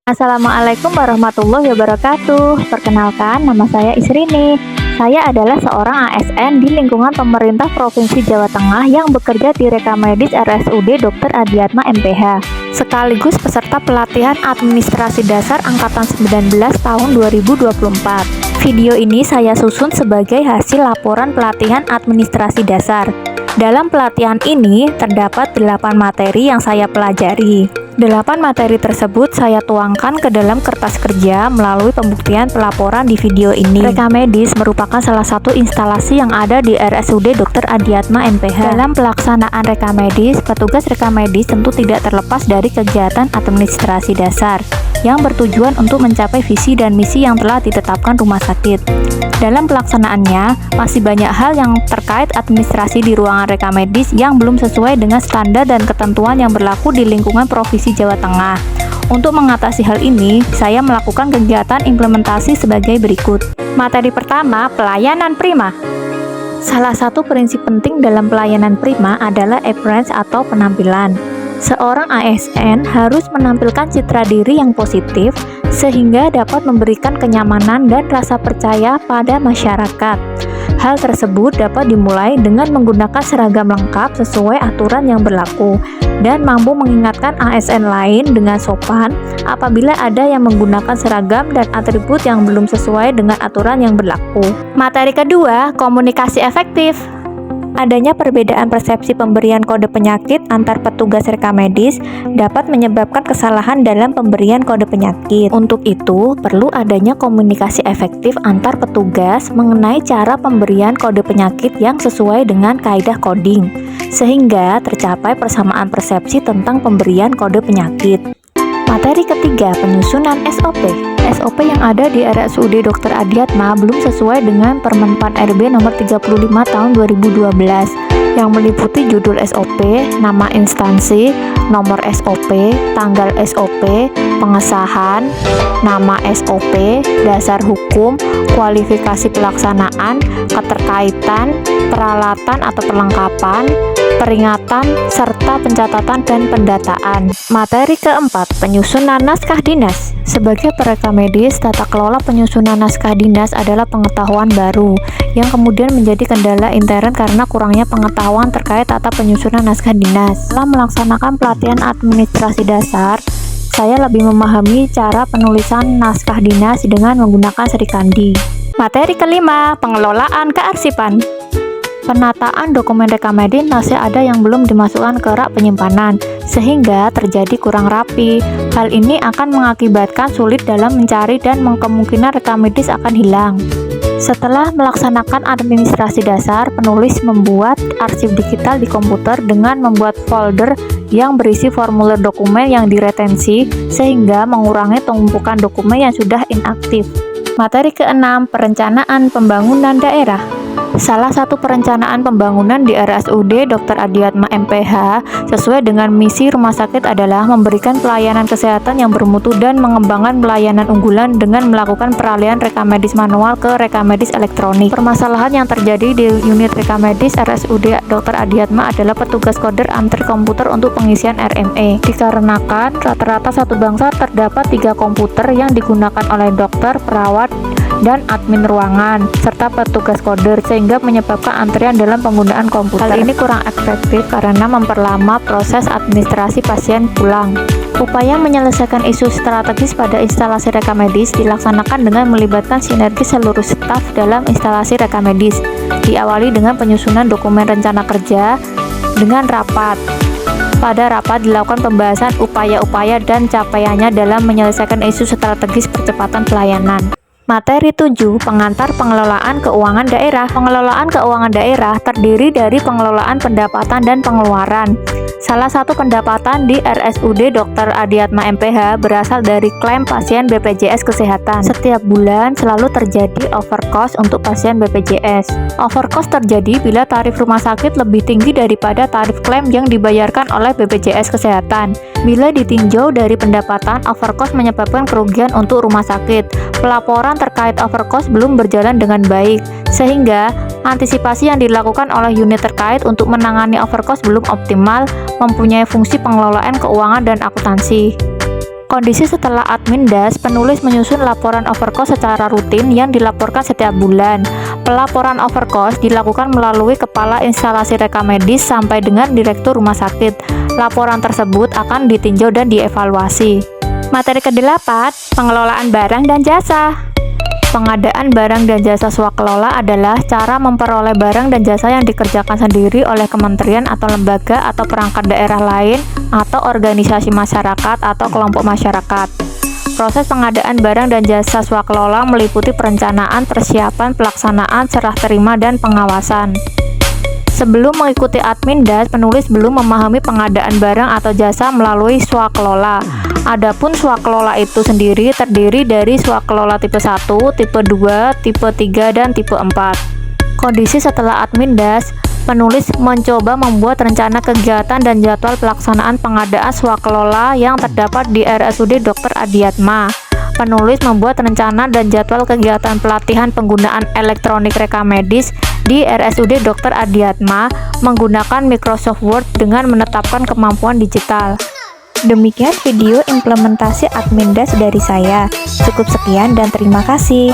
Assalamualaikum warahmatullahi wabarakatuh. Perkenalkan, nama saya Isrini. Saya adalah seorang ASN di lingkungan pemerintah Provinsi Jawa Tengah yang bekerja di Rekamedis RSUD Dr. Adiatma MPH, sekaligus peserta pelatihan administrasi dasar angkatan 19 tahun 2024. Video ini saya susun sebagai hasil laporan pelatihan administrasi dasar. Dalam pelatihan ini terdapat 8 materi yang saya pelajari. 8 materi tersebut saya tuangkan ke dalam kertas kerja melalui pembuktian pelaporan di video ini. Rekamedis merupakan salah satu instalasi yang ada di RSUD Dr. Adiatma MPH. Dalam pelaksanaan Rekamedis, petugas Rekamedis tentu tidak terlepas dari kegiatan administrasi dasar yang bertujuan untuk mencapai visi dan misi yang telah ditetapkan rumah sakit. Dalam pelaksanaannya, masih banyak hal yang terkait administrasi di ruangan Rekamedis yang belum sesuai dengan standar dan ketentuan yang berlaku di lingkungan Provinsi Jawa Tengah. Untuk mengatasi hal ini, saya melakukan kegiatan implementasi sebagai berikut. Materi pertama, pelayanan prima. Salah satu prinsip penting dalam pelayanan prima adalah appearance atau penampilan. Seorang ASN harus menampilkan citra diri yang positif sehingga dapat memberikan kenyamanan dan rasa percaya pada masyarakat. Hal tersebut dapat dimulai dengan menggunakan seragam lengkap sesuai aturan yang berlaku dan mampu mengingatkan ASN lain dengan sopan apabila ada yang menggunakan seragam dan atribut yang belum sesuai dengan aturan yang berlaku. Materi kedua, komunikasi efektif. Adanya perbedaan persepsi pemberian kode penyakit antar petugas Rekamedis dapat menyebabkan kesalahan dalam pemberian kode penyakit. Untuk itu, perlu adanya komunikasi efektif antar petugas mengenai cara pemberian kode penyakit yang sesuai dengan kaidah coding, sehingga tercapai persamaan persepsi tentang pemberian kode penyakit. Materi ketiga, penyusunan SOP. SOP yang ada di RSUD Dr. Adiatma belum sesuai dengan Permen PAN RB nomor 35 tahun 2012 yang meliputi judul SOP, nama instansi, nomor SOP, tanggal SOP, pengesahan, nama SOP, dasar hukum, kualifikasi pelaksanaan, keterkaitan, peralatan atau perlengkapan, peringatan, serta pencatatan dan pendataan. Materi keempat, penyusunan naskah dinas. Sebagai Rekamedis, tata kelola penyusunan naskah dinas adalah pengetahuan baru yang kemudian menjadi kendala intern karena kurangnya pengetahuan terkait tata penyusunan naskah dinas. Setelah melaksanakan pelatihan administrasi dasar, saya lebih memahami cara penulisan naskah dinas dengan menggunakan Srikandi. Materi kelima, pengelolaan kearsipan. Penataan dokumen Rekamedis masih ada yang belum dimasukkan ke rak penyimpanan, sehingga terjadi kurang rapi. Hal ini akan mengakibatkan sulit dalam mencari dan kemungkinan Rekamedis akan hilang. Setelah melaksanakan administrasi dasar, penulis membuat arsip digital di komputer dengan membuat folder yang berisi formulir dokumen yang diretensi, sehingga mengurangi tumpukan dokumen yang sudah inaktif. Materi keenam, perencanaan pembangunan daerah. Salah satu perencanaan pembangunan di RSUD Dr. Adiatma MPH sesuai dengan misi rumah sakit adalah memberikan pelayanan kesehatan yang bermutu dan mengembangkan pelayanan unggulan dengan melakukan peralihan Rekamedis manual ke Rekamedis elektronik. Permasalahan yang terjadi di unit Rekamedis RSUD Dr. Adiatma adalah petugas koder antri komputer untuk pengisian RME. Dikarenakan rata-rata satu bangsa terdapat 3 komputer yang digunakan oleh dokter, perawat, dan admin ruangan, serta petugas koder, sehingga menyebabkan antrian dalam penggunaan komputer. Hal ini kurang efektif karena memperlama proses administrasi pasien pulang. Upaya menyelesaikan isu strategis pada instalasi Rekamedis dilaksanakan dengan melibatkan sinergi seluruh staf dalam instalasi Rekamedis. Diawali dengan penyusunan dokumen rencana kerja dengan rapat. Pada rapat dilakukan pembahasan upaya-upaya dan capaiannya dalam menyelesaikan isu strategis percepatan pelayanan. Materi 7, pengantar pengelolaan keuangan daerah. Pengelolaan keuangan daerah terdiri dari pengelolaan pendapatan dan pengeluaran. Salah satu pendapatan di RSUD Dr. Adiatma MPH berasal dari klaim pasien BPJS Kesehatan. Setiap bulan selalu terjadi overcost untuk pasien BPJS. Overcost terjadi bila tarif rumah sakit lebih tinggi daripada tarif klaim yang dibayarkan oleh BPJS Kesehatan. Bila ditinjau dari pendapatan, overcost menyebabkan kerugian untuk rumah sakit. Pelaporan terkait overcost belum berjalan dengan baik, sehingga antisipasi yang dilakukan oleh unit terkait untuk menangani overcost belum optimal, mempunyai fungsi pengelolaan keuangan dan akuntansi. Kondisi setelah admin DAS, penulis menyusun laporan overcost secara rutin yang dilaporkan setiap bulan. Pelaporan overcost dilakukan melalui kepala instalasi rekam medis sampai dengan direktur rumah sakit. Laporan tersebut akan ditinjau dan dievaluasi. Materi ke-8, pengelolaan barang dan jasa. Pengadaan barang dan jasa swakelola adalah cara memperoleh barang dan jasa yang dikerjakan sendiri oleh kementerian atau lembaga atau perangkat daerah lain atau organisasi masyarakat atau kelompok masyarakat. Proses pengadaan barang dan jasa swakelola meliputi perencanaan, persiapan, pelaksanaan, serah terima, dan pengawasan. Sebelum mengikuti admin DAS, penulis belum memahami pengadaan barang atau jasa melalui swakelola. Adapun swakelola itu sendiri terdiri dari swakelola tipe 1, tipe 2, tipe 3, dan tipe 4. Kondisi setelah admin DAS, penulis mencoba membuat rencana kegiatan dan jadwal pelaksanaan pengadaan swakelola yang terdapat di RSUD Dr. Adiatma. Penulis membuat rencana dan jadwal kegiatan pelatihan penggunaan elektronik rekam medis di RSUD Dr. Adiatma menggunakan Microsoft Word dengan menetapkan kemampuan digital. Demikian video implementasi admin DAS dari saya. Cukup sekian dan terima kasih.